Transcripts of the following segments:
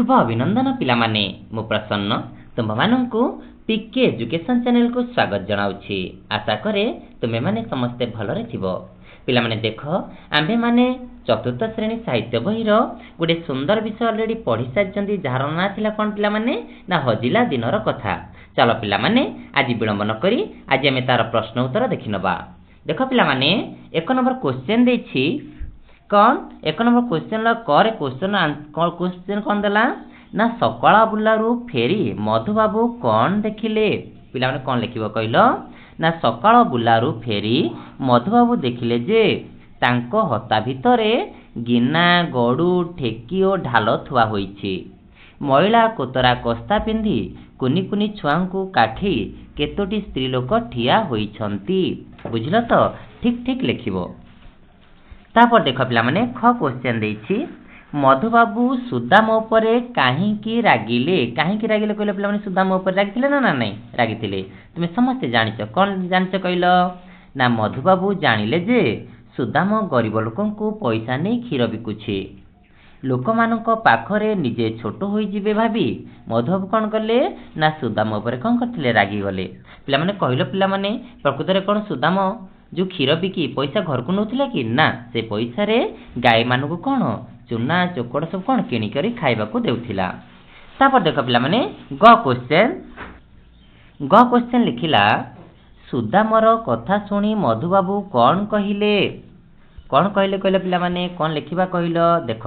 शुभ अभिनंदन पिला माने मु प्रसन्न तुम मानू पीके एजुकेशन चैनल को स्वागत जनाऊँगी। आशा करे तुम्हें माने समस्ते भलरे थिबो। पिला माने देख आम्भे माने चतुर्थ श्रेणी साहित्य बही गोटे सुंदर विषय ऑलरेडी पढ़ी सारी जार ना थिला कौन पिला माने ना हजिला दिनर कथा। चलो पिला माने आज विलंब न करी आज आमे तार प्रश्न उत्तर देखि नबा। देख पिला माने एक नंबर क्वेश्चन देछि कौन एक नंबर क्वेश्चन करे क्वेश्चन कौन देला ना सकाळ बुलारू फेरी मधुबाबू कौन देखिले। पिला माने कौन लिखिबो कहलो ना सकाळ बुलारू फेरी मधुबाबू देखिले जे तांको हता भितरे गिना गड़ू ठेकी और ढाल थुआ होईछि। महिला कोतरा कस्ता पिंधि कुनी कुनी छुआंकु काठी केतोटी स्त्री लोक ठिया होईछंती। बुझिल तो ठीक ठीक लिखिबो। तापर देख पिला माने ख क्वेश्चन देछि मधुबाबू सुदाम उपरे काहींकी रागिले। काहींकी रागिले कहले पिला माने सुदाम उपरे रागिथिले ना नहीं रागिथिले। तुमे समस्त जानिଛ कोन जानिଛ कहलो ना मधुबाबू जानिले जे सुदाम गरीब लोकंकु पैसा नहीं क्षीर बिकुछि। लोकमानक पाखरे निजे छोट होई जिवे भाबी मधुबाबू कौन कले ना सुदाम उपरे कौन करथिले रागी गले। पिला माने कहलो पिला माने प्रकृत रे कौन सुदाम जो क्षीर बिकी पैसा घर को नौथिला कि ना से पैसा रे गाय मानक कौन चूना चोकड़ सब कौन किणिकरी खाइबा को देउथिला। तापर देख पिला माने ग क्वेश्चन लिखिला सुदामर कथा सुनी मधुबाबू कौन कहिले। कौन कहले कहले पिला माने कौन लिखिबा कहलो देख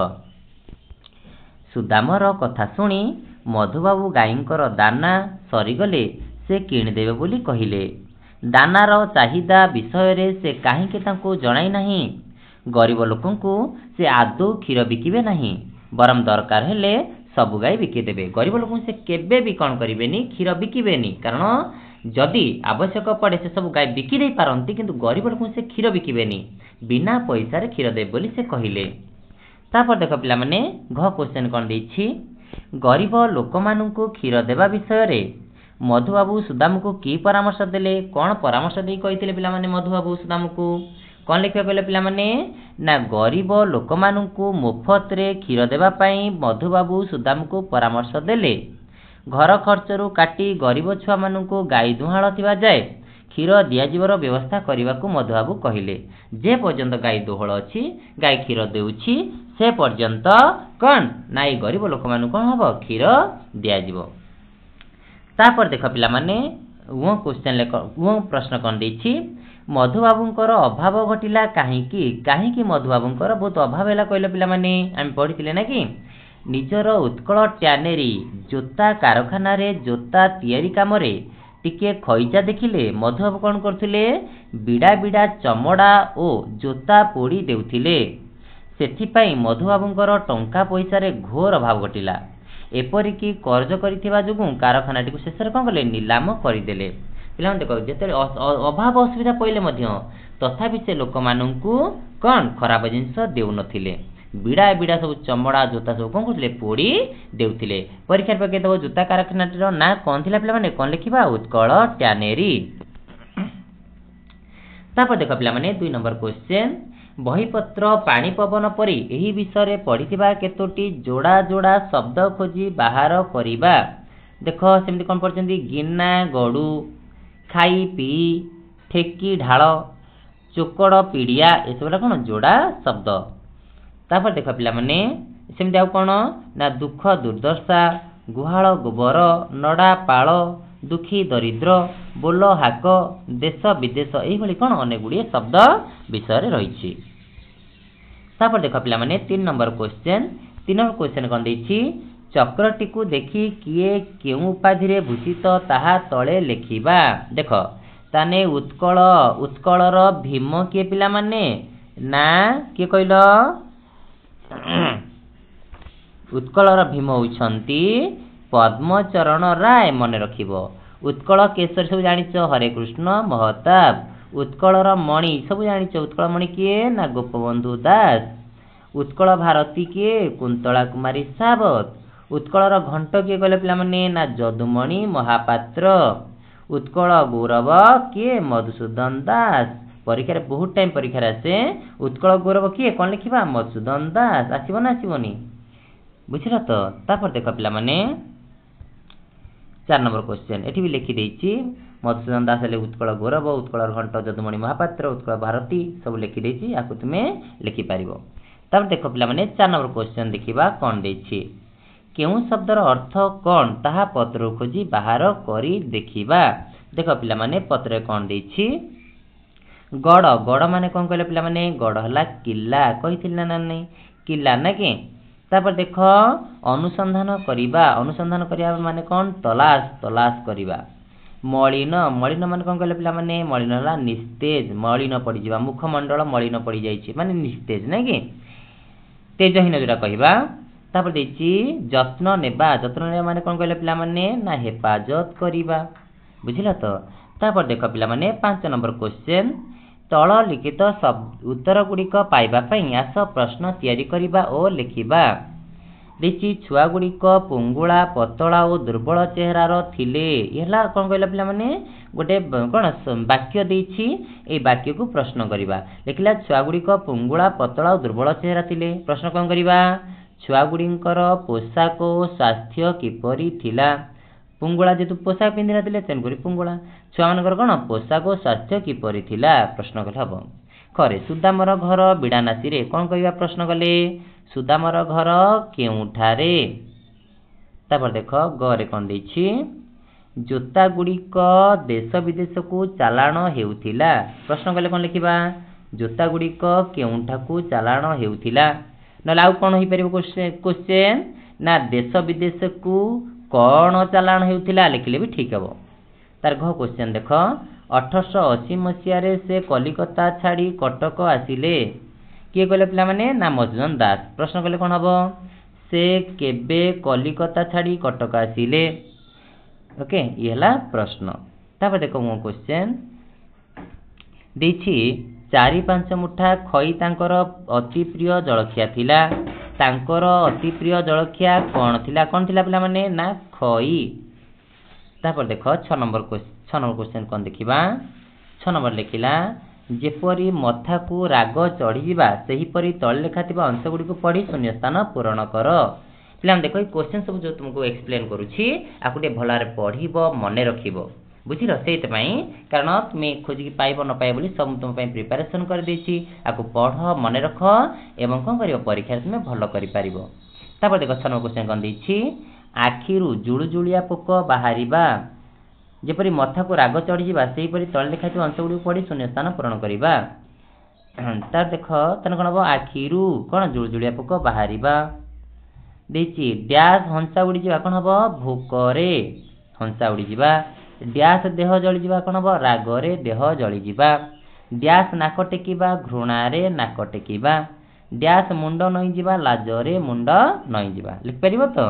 सुदामर कथा सुनी मधुबाबू गाईंकर दाना सरीगले से किणिदेवे बोली कहिले। दानार चाहिदा विषय रे से काहींके तांको जणाई नाही। गरीब लोकंकु से आदौ क्षीर बिकिबे नाही बरम दरकार हेले सबु गाई बिकिदेबे। गरीब लोक से केबे भी कौन करेनि क्षीर बिकिबेनि कारण जदि आवश्यक पड़े से सब गाई बिकी दे पारंती किंतु गरीब लोक से क्षीर बिकिबेनि बिना पैसा रे क्षीर देबे बोली से कहिले। तापर देख पिला माने घ क्वेश्चन कोन देछि गरीब लोक माननकु क्षीर देबा विषय रे मधुबाबू सुदाम को की परामर्श देले। कौन परामर्श दे कहिथिले पिला माने मधुबाबू सुदाम को कौन लिखिबा कहले पिला माने ना गरीब लोक माननकु मुफ्त रे क्षीर देबा पई मधुबाबू सुदाम को परामर्श देले। घर खर्चरू काटी गरीब छुआ माननकु गाई दुहाळ थिबा जाय क्षीर दिया जीवर व्यवस्था करने को मधुबाबू कहले। जे पर्यंत गाई दोहल अच्छी गाई क्षीर देउछि से पर्यंत कौन ना ये गरीब लोक मान कौन हम क्षीर दिज्व। तापर देख पिला माने वो क्वेश्चन वो प्रश्न कौन देछि मधुबाबूंकर अभाव घटिला काहींकी मधुबाबूंकर बहुत अभाव है कहले पिला माने आम पढ़ी ना कि निजर उत्कल ट्यानेरी जोता कारखाना रे जोता तैयारी काम रे टिके खईचा देखिले मधुबाबू कौन करथिले बिड़ा बिड़ा चमड़ा ओ जोता पोड़ी देउथिले। सेथिपाई मधुबाबूंकर टंका पैसा रे घोर अभाव घटिला। एपरिकी कर्ज करिथिबा जुगु कारखानाटी को शेष कौन कले नीलाम करदेले। पिला देखो जिते अभाव असुविधा पड़े तथापि से लोक मानू कौन खराब जिनस देउ नथिले। बिड़ा बिड़ा सब चमड़ा जोता सब कौन करथिले पोड़ी देउथिले। परीक्षा पके दबो जोता कारखानाटीर ना कौन थिला पिला माने कौन लिखिबा उत्कल ट्यानेरी। तापर देख पिला माने 2 नंबर क्वेश्चन बहीपत्र पानी पवन परी एही विषय पढ़िथिबा केतोटी जोड़ा जोड़ा शब्द खोजी बाहर करिबा। देखो सेमती कौन पढ़छन्ती गिना गड़ू खाई पी ठेकी ढाल चोकड़ पीड़िया ए सब कौन जोड़ा शब्द। तापर देख पिला माने सेमती आउ कौन ना दुख दुर्दशा गुहाल गोबर नड़ा पाल दुखी दरिद्र बोल हाक देश विदेश यही कौन अनेक गुड़िए शब्द विषय रही। तापर देख पिला माने 3 नंबर क्वेश्चन कौन देछि चक्रटी को देखी किए केउ उपाधि रे भूषित ताहा तले लेखिबा। देख ताने उत्कलर भीम किए पिला माने ना किए कहलो उत्कलर भीम होउछंती पद्मचरण राय मन रखिबो। उत्कल केसरी सब जानिछ हरे कृष्ण महताब। उत्कलर मणि सब जानिछ उत्कल मणि किए ना गोपबंधु दास। उत्कल भारती किए कुंतला कुमारी सावत। उत्कलर घंट किए कहले पिला माने ना जदुमणि महापात्र। उत्कल गौरव किए मधुसूदन दास। परीक्षा बहुत टाइम परीक्षा आसे उत्कल गौरव किए कौन लिखिबा मधुसूदन दास आसीबो ना आसीबोनी बुझल तो तापर देख पिला माने 4 नंबर क्वेश्चन एठी भी लिखि देछि मधुसूदन दास ले उत्कल गौरव उत्कल घंट जदुमणि महापात्र उत्कल भारती सब लिखि देछि आकु तुमे लिखि पारिबो। तापर देख पिला माने 4 नंबर क्वेश्चन देखिबा कोन देछि केउ शब्दर अर्थ कोन ताहा पत्र खोजी बाहर करी देखिबा। देख पिला माने पत्र कोन देछि गड़ गड़ माने कोन कहले पिला माने गड़ हला किल्ला कहिथिल ना नै किल्ला ना के। तापर देख अनुसंधान करिया माने कोन तलाश तलाश करिबा। मलिन मलिन माने कोन कहले पिला माने मलिन हला निस्तेज मलिन पड़ी जिबा मुखमंडल मलिन पड़ी जाइछि माने निस्तेज नै के तेजहीन जोरा कहिबा। तापर देछि जत्न नेबा माने कोन कहले पिला माने ना हेफाजत करिबा बुझिला तो। तापर देख पिला माने 5 नंबर क्वेश्चन तल लिखित उत्तर गुड़िक पाइबा पई आस प्रश्न तैयारी करिबा ओ लिखिबा। देछि छुआ गुड़िक पुंगुला पतला और दुर्बल चेहरार थिले एला कोन कहले पिला माने गोटे कोन वाक्य देछि ए वाक्य को प्रश्न करिबा। लिखिला छुआ गुड़िक पुंगुला पतला और दुर्बल चेहरा थिले प्रश्न कोन करिबा छुआ गुड़िकर पोशाक स्वास्थ्य किपरि थिला पुंगुला जेतु पोशाक पिंधि नथिले तेनकरी पुंगुला छुआ मानकर कोन पोशाक स्वास्थ्य किपरि थिला प्रश्न कले हबो। खरे सुदामर घर बिडानासी रे कोन कहिबा प्रश्न कले सुदामर घर केउठारे। तापर देख गरे कोन देछि जोता गुड़िक देश विदेश को चालाण हेउथिला प्रश्न कले कोन लिखिबा जोता गुड़िक केउठा को चालाण हेउथिला न लाउ कोन होई परिबो क्वेश्चन ना देश विदेश को कोन चालाण हेउथिला लिखले भी ठीक हबो। तार घ क्वेश्चन देख 1880 मसिया रे से कलिकता छाड़ी कटक आसिले किए कहले पिला माने ना मधुसूदन दास प्रश्न कले कोन हबो से केबे कलिकता छाड़ी कटक आसिले ओके ये हला प्रश्न। तापर देखो मो क्वेश्चन देछि 4-5 मुठा खई तांकर अति प्रिय जलखिया थिला तांकर अति प्रिय जलखिया कोन थिला पिला माने ना खई। तापर देखो 6 नंबर क्वेश्चन कोन देखिबा 6 नंबर लिखिला जेपरी मथा को राग चढ़ी जिबा सेही परी तळ लेखा थिबा अंश गुडी को पढ़ी शून्य स्थान पूरण कर। पिला देखो क्वेश्चन सब जो तुमको एक्सप्लेन करूछि आकुटे भलारे पढ़िबो मने रखिबो बुझिलो सेत पई कारण तुमे खोजी पाइबो न पाइबो बोली सब तुम पई प्रिपरेशन कर देछि आकु पढ़ मने रख एवं कोन करियो परीक्षा तुमे भलो करि पारिबो। तापर देखो 6 नंबर क्वेश्चन कोन देछि आखिरु जुळजुळिया पोक बाहरिबा जेपरी मथा को राग चढ़ी जिबा सेही परी तळ लेखा थिबा अंश गुडी पढ़ी शून्य स्थान पूरण करिबा। तार देखो तने कोन हबो आखिरु कोन जुळजुळिया पोक बाहरिबा देछि डैश हंसा उडी जिबा कोन हबो भूकरे हंसा उडी जिबा डैश देह जळी जिबा कोन हबो रागरे देह जळी जिबा डैश नाक टेकिबा घृणारे नाक टेकिबा डैश मुंड नई जिबा लाजरे मुंड नई जिबा लिख परिबो तो।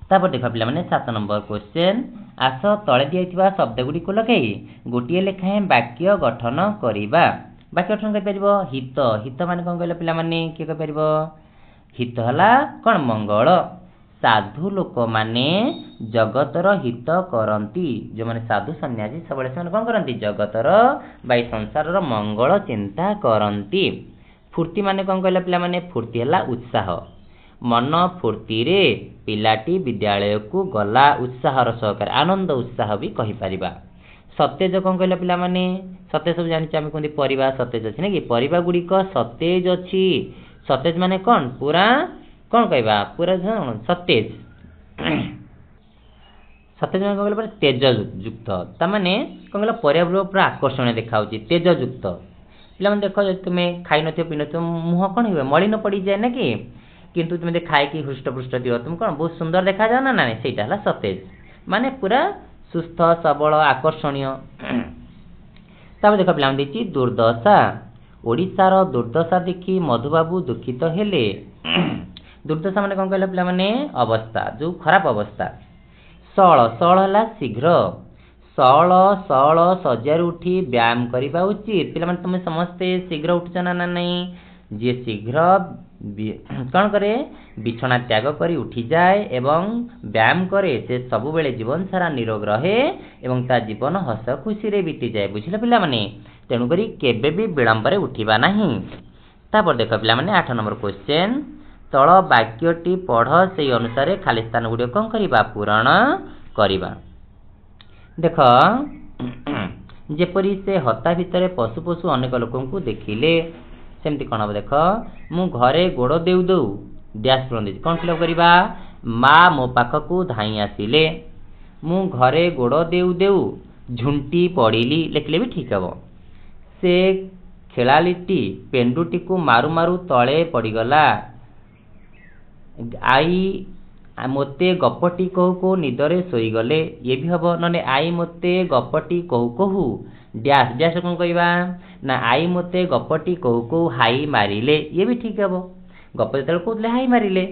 तापर देखा पिला माने 7 नंबर क्वेश्चन आस तळे दियैथिबा शब्द गुडी को लगे गोटिए लेखाए वाक्य गठन करिबा। वाक्य गठन करि परिबो हित हित माने कोन कहले पिला माने के कहि परिबो हित हला कोन मंगल साधु लोक माने जगतर हित करंती जो माने साधु सन्यासी सबले से कोन करंती जगतर बाई संसारर मंगल चिंता करंती। फुर्ती माने कोन कहले पिला माने फुर्ती हला उत्साह मन फुर्ती रे पिलाटी विद्यालय को गला उत्साहर सहकार आनंद उत्साह भी कहि परिबा। सतेज कोन कहले पिला माने सतेज सब जानि आमे कोन परिबा सतेज अछि नै कि परिबा गुडी को सतेज अछि सतेज माने कोन पूरा कोन कहबा पूरा सतेज सतेज माने कहले तेज युक्त त माने कोन कहले पर्यावरण पूरा आकर्षण देखाउची तेज युक्त पिला माने देखो तुमे खाइ नथियो पिनो तुम मुह कोन होय मलिन पड़ी जाय ना कि किंतु तुमे खाइ कि हृष्टपुष्ट दियो तुम कोन बहुत सुंदर देखा जाओ ना ना सेटा हला सतेज माने पूरा सुस्थ सबल आकर्षणीय। तब देखो पिला माने देछि दुर्दशा ओडिसार दुर्दशा देखि मधुबाबू दुखित हेले दुर्दशा माने कोन कहले पिला माने अवस्था जो खराब अवस्था। सळ सळ हला शीघ्र सळ सळ सज्जार उठी व्यायाम करिबा उचित पिला माने तुमे समस्त शीघ्र उठछना ना नहीं जे शीघ्र कौन करे बिछना त्याग करी उठी जाए एवं व्यायाम करे से सबु बेले जीवन सारा निरोग रहे एवं ता जीवन हस खुशी रे बीती जाए बुझिले पिला माने तेनु करी केबे भी विलंब रे उठिबा नहीं। तापर देखो पिला माने 8 नंबर क्वेश्चन ତଳ ବାକ୍ୟଟି ପଢ଼, ସେଇ ଅନୁସାରେ ଖାଲି ସ୍ଥାନ ଗୁଡ଼ିକ କ'ଣ କରିବା? ପୂରଣ କରିବା। ଦେଖ, ଯେପରି ସେ ହତା ଭିତରେ ପଶୁ ପଶୁ ଅନେକ ଲୋକଙ୍କୁ ଦେଖିଲେ, ସେମିତି କ'ଣ ହେବ? ଦେଖ, ମୁଁ ଘରେ ଗୋଡ଼ ଦେଉ ଦେଉ ଡ୍ୟାସ୍ ପୂରଣ ଦେଇଛି, କ'ଣ ଫିଲ୍ଅପ୍ କରିବା? ମା ମୋ ପାଖକୁ ଧାଇଁ ଆସିଲେ। ମୁଁ ଘରେ ଗୋଡ଼ ଦେଉ ଦେଉ ଝୁଣ୍ଟି ପଡ଼ିଲି, ଲେଖିଲେ ବି ଠିକ୍ ହେବ। ସେ ଖେଳାଳିଟି ପେଣ୍ଡୁଟିକୁ ମାରୁ ମାରୁ ତଳେ ପଡ଼ିଗଲା। ଆଈ ମୋତେ ଗପଟି କହୁ କହୁ ନିଦରେ ଶୋଇଗଲେ, ଇଏ ବି ହେବ। ନହେଲେ ଆଈ ମୋତେ ଗପଟି କହୁ କହୁ ଡ୍ୟାସ୍ ଡ୍ୟାସ୍ କ'ଣ କହିବା? ନା ଆଈ ମୋତେ ଗପଟି କହୁ କହୁ ହାଇ ମାରିଲେ, ଇଏ ବି ଠିକ୍ ହେବ। ଗପ ଯେତେବେଳେ କହୁଥିଲେ ହାଇ ମାରିଲେ।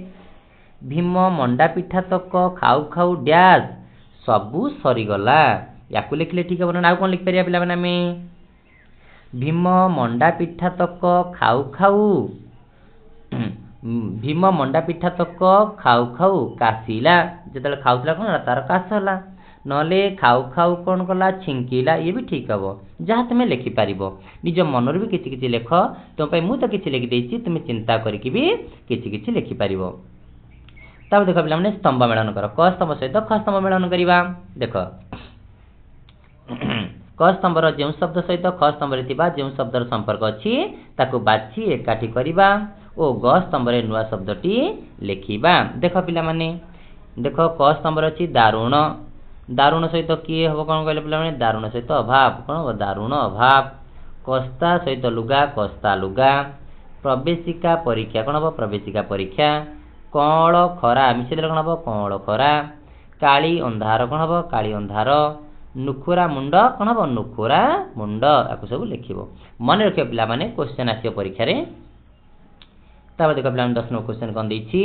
ଭୀମ ମଣ୍ଡା ପିଠା ତକ ଖାଉ ଖାଉ ଡ୍ୟାସ୍ ସବୁ ସରିଗଲା, ୟାକୁ ଲେଖିଲେ ଠିକ୍ ହେବ। ନା ଆଉ କ'ଣ ଲେଖିପାରିବା ପିଲାମାନେ ଆମେ? ଭୀମ ମଣ୍ଡା ପିଠା ତକ ଖାଉ ଖାଉ, ଭୀମ ମଣ୍ଡା ପିଠା ତକ ଖାଉ ଖାଉ କାଶିଲା, ଯେତେବେଳେ ଖାଉଥିଲା କ'ଣ ହେଲା? ତାର କାଶ ହେଲା। ନହେଲେ ଖାଉ ଖାଉ କ'ଣ କଲା? ଛିଙ୍କିଲା, ଇଏ ବି ଠିକ୍ ହେବ। ଯାହା ତୁମେ ଲେଖିପାରିବ, ନିଜ ମନରୁ ବି କିଛି କିଛି ଲେଖ। ତୁମ ପାଇଁ ମୁଁ ତ କିଛି ଲେଖିଦେଇଛି, ତୁମେ ଚିନ୍ତା କରିକି ବି କିଛି କିଛି ଲେଖିପାରିବ। ତାପରେ ଦେଖ ପିଲାମାନେ, ସ୍ତମ୍ଭ ମେଳନ କର। କ ସ୍ତମ୍ଭ ସହିତ ଖ ସ୍ତମ୍ଭ ମେଳନ କରିବା। ଦେଖ, କ ସ୍ତମ୍ଭର ଯେଉଁ ଶବ୍ଦ ସହିତ ଖ ସ୍ତମ୍ଭରେ ଥିବା ଯେଉଁ ଶବ୍ଦର ସମ୍ପର୍କ ଅଛି ତାକୁ ବାଛି ଏକାଠି କରିବା ଓ ଗ ସ୍ତମ୍ଭରେ ନୂଆ ଶବ୍ଦଟି ଲେଖିବା। ଦେଖ ପିଲାମାନେ, ଦେଖ, କ ସ୍ତମ୍ଭରେ ଅଛି ଦାରୁଣ। ଦାରୁଣ ସହିତ କିଏ ହେବ? କ'ଣ କହିଲେ ପିଲାମାନେ? ଦାରୁଣ ସହିତ ଅଭାବ। କ'ଣ ହେବ? ଦାରୁଣ ଅଭାବ। କସ୍ତା ସହିତ ଲୁଗା, କସ୍ତା ଲୁଗା। ପ୍ରବେଶିକା ପରୀକ୍ଷା, କ'ଣ ହେବ? ପ୍ରବେଶିକା ପରୀକ୍ଷା। କଅଁଳ ଖରା ମିଶେଇଦେଲେ କ'ଣ ହେବ? କଅଁଳ ଖରା। କାଳି ଅନ୍ଧାର, କ'ଣ ହେବ? କାଳି ଅନ୍ଧାର। ନୁଖୁରା ମୁଣ୍ଡ, କ'ଣ ହେବ? ନୁଖୁରା ମୁଣ୍ଡ। ୟାକୁ ସବୁ ଲେଖିବ, ମନେ ରଖିବ ପିଲାମାନେ, କ୍ୱେଶ୍ଚନ୍ ଆସିବ ପରୀକ୍ଷାରେ। ତାପରେ ଦେଖ ପିଲାମାନେ, 10 ନମ୍ବର କ୍ୱେଶ୍ଚନ୍ କ'ଣ ଦେଇଛି?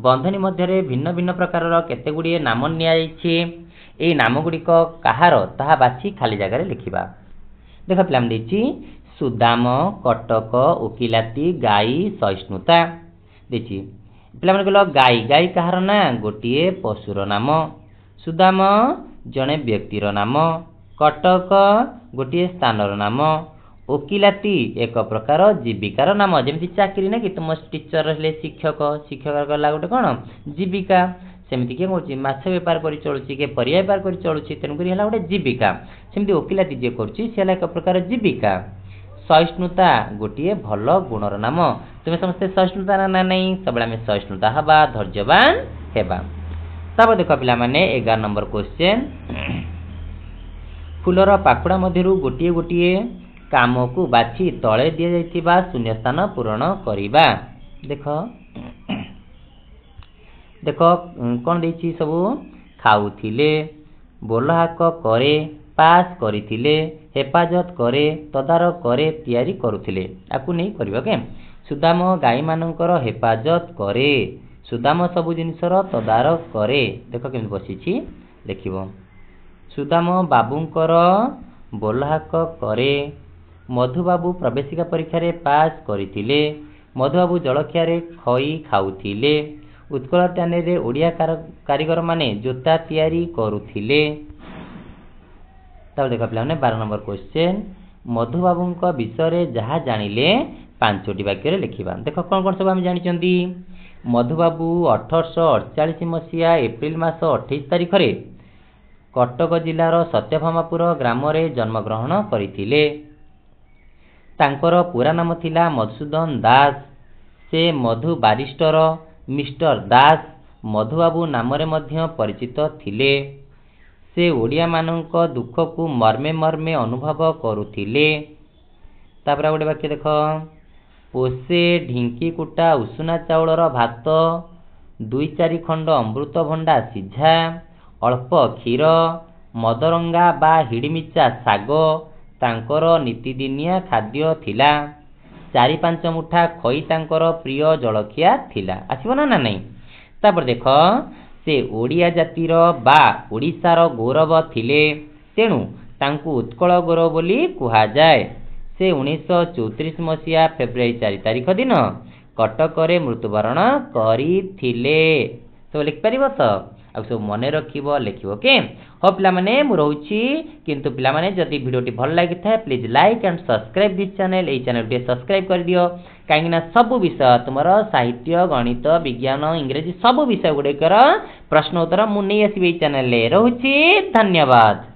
ବନ୍ଧନୀ ମଧ୍ୟରେ ଭିନ୍ନ ଭିନ୍ନ ପ୍ରକାରର କେତେ ଗୁଡ଼ିଏ ନାମ ନିଆଯାଇଛି। ଏହି ନାମ ଗୁଡ଼ିକ କାହାର ତାହା ବାଛି ଖାଲି ଜାଗାରେ ଲେଖିବା। ଦେଖ ପିଲାମାନେ, ଦେଇଛି ସୁଦାମ, କଟକ, ଓକିଲାତି, ଗାଈ, ସହିଷ୍ଣୁତା ଦେଇଛି। ପିଲାମାନେ କହିଲ, ଗାଈ, ଗାଈ କାହାର ନା? ଗୋଟିଏ ପଶୁର ନାମ। ସୁଦାମ ଜଣେ ବ୍ୟକ୍ତିର ନାମ। କଟକ ଗୋଟିଏ ସ୍ଥାନର ନାମ। ଓକିଲାତି ଏକ ପ୍ରକାର ଜୀବିକାର ନାମ। ଯେମିତି ଚାକିରି ନା କି, ତୁମ ଟିଚର ହେଲେ ଶିକ୍ଷକ, ଶିକ୍ଷକ ଗଲା ଗୋଟେ କ'ଣ? ଜୀବିକା। ସେମିତି କିଏ କରୁଛି? ମାଛ ବେପାର କରି ଚଳୁଛି, କିଏ ପରିବା ବେପାର କରି ଚଳୁଛି, ତେଣୁକରି ହେଲା ଗୋଟେ ଜୀବିକା। ସେମିତି ଓକିଲାତି ଯିଏ କରୁଛି ସେ ହେଲା ଏକ ପ୍ରକାର ଜୀବିକା। ସହିଷ୍ଣୁତା ଗୋଟିଏ ଭଲ ଗୁଣର ନାମ। ତୁମେ ସମସ୍ତେ ସହିଷ୍ଣୁତା ନା ନାହିଁ? ସବୁବେଳେ ଆମେ ସହିଷ୍ଣୁତା ହେବା, ଧୈର୍ଯ୍ୟବାନ ହେବା। ତାପରେ ଦେଖ ପିଲାମାନେ, 11 ନମ୍ବର କ୍ୱେଶ୍ଚନ୍, ଫୁଲର ପାଖୁଡ଼ା ମଧ୍ୟରୁ ଗୋଟିଏ ଗୋଟିଏ କାମକୁ ବାଛି ତଳେ ଦିଆଯାଇଥିବା ଶୂନ୍ୟସ୍ଥାନ ପୂରଣ କରିବା। ଦେଖ, ଦେଖ କ'ଣ ଦେଇଛି ସବୁ? ଖାଉଥିଲେ, ବୋଲହାକ କରେ, ପାସ୍ କରିଥିଲେ, ହେପାଜତ କରେ, ତଦାରଖ କରେ, ତିଆରି କରୁଥିଲେ। ୟାକୁ ନେଇ କରିବ କେ। ସୁଦାମ ଗାଈମାନଙ୍କର ହେପାଜତ କରେ, ସୁଦାମ ସବୁ ଜିନିଷର ତଦାରଖ କରେ। ଦେଖ କେମିତି ବସିଛି, ଲେଖିବ। ସୁଦାମ ବାବୁଙ୍କର ବୋଲହାକ କରେ। ମଧୁବାବୁ ପ୍ରବେଶିକା ପରୀକ୍ଷାରେ ପାସ୍ କରିଥିଲେ। ମଧୁବାବୁ ଜଳଖିଆରେ ଖଇ ଖାଉଥିଲେ। ଉତ୍କଳ ଚ୍ୟାନେଲରେ ଓଡ଼ିଆ କାରିଗରମାନେ ଜୋତା ତିଆରି କରୁଥିଲେ। ତାପରେ ଦେଖ ପିଲାମାନେ, 12 ନମ୍ବର କ୍ୱେଶ୍ଚନ୍, ମଧୁବାବୁଙ୍କ ବିଷୟରେ ଯାହା ଜାଣିଲେ 5ଟି ବାକ୍ୟରେ ଲେଖିବା। ଦେଖ କ'ଣ କ'ଣ ସବୁ ଆମେ ଜାଣିଛନ୍ତି? ମଧୁବାବୁ 1848 ମସିହା ଏପ୍ରିଲ ମାସ 28 ତାରିଖରେ କଟକ ଜିଲ୍ଲାର ସତ୍ୟଭାମାପୁର ଗ୍ରାମରେ ଜନ୍ମଗ୍ରହଣ କରିଥିଲେ। ତାଙ୍କର ପୁରା ନାମ ଥିଲା ମଧୁସୂଦନ ଦାସ। ସେ ମଧୁ ବାରିଷ୍ଟର ମିଷ୍ଟର ଦାସ ମଧୁବାବୁ ନାମରେ ମଧ୍ୟ ପରିଚିତ ଥିଲେ। ସେ ଓଡ଼ିଆମାନଙ୍କ ଦୁଃଖକୁ ମର୍ମେ ମର୍ମେ ଅନୁଭବ କରୁଥିଲେ। ତାପରେ ଗୋଟେ ବାକ୍ୟ ଦେଖ, ପୋଷେ ଢିଙ୍କି କୁଟା ଉଷୁନା ଚାଉଳର ଭାତ, 2-4 ଖଣ୍ଡ ଅମୃତଭଣ୍ଡା ସିଝା, ଅଳ୍ପ କ୍ଷୀର, ମଦରଙ୍ଗା ବା ହିଡ଼ିମିଚା ଶାଗ ତାଙ୍କର ନୀତିଦିନିଆ ଖାଦ୍ୟ ଥିଲା। 4-5 ମୁଠା ଖଇ ତାଙ୍କର ପ୍ରିୟ ଜଳଖିଆ ଥିଲା। ଆସିବ ନା ନାହିଁ? ତାପରେ ଦେଖ, ସେ ଓଡ଼ିଆ ଜାତିର ବା ଓଡ଼ିଶାର ଗୌରବ ଥିଲେ, ତେଣୁ ତାଙ୍କୁ ଉତ୍କଳ ଗୌରବ ବୋଲି କୁହାଯାଏ। ସେ 1934 ମସିହା ଫେବୃଆରୀ 4 ତାରିଖ ଦିନ କଟକରେ ମୃତ୍ୟୁବରଣ କରିଥିଲେ। ସବୁ ଲେଖିପାରିବ ତ? आ सब मन रखिबो लिखिबो ओके हो पिला माने मु रहउची किंतु पिला माने जदी वीडियोटी भल लागि थाए please like and subscribe this channel A channel टे सब्सक्राइब कर दियो काहेकि ना सब विषय तुमरो साहित्य गणित विज्ञान इंग्रजी सब विषय गुडे कर प्रश्न उत्तर मु नै आसीबे चैनल ले रहउची धन्यवाद।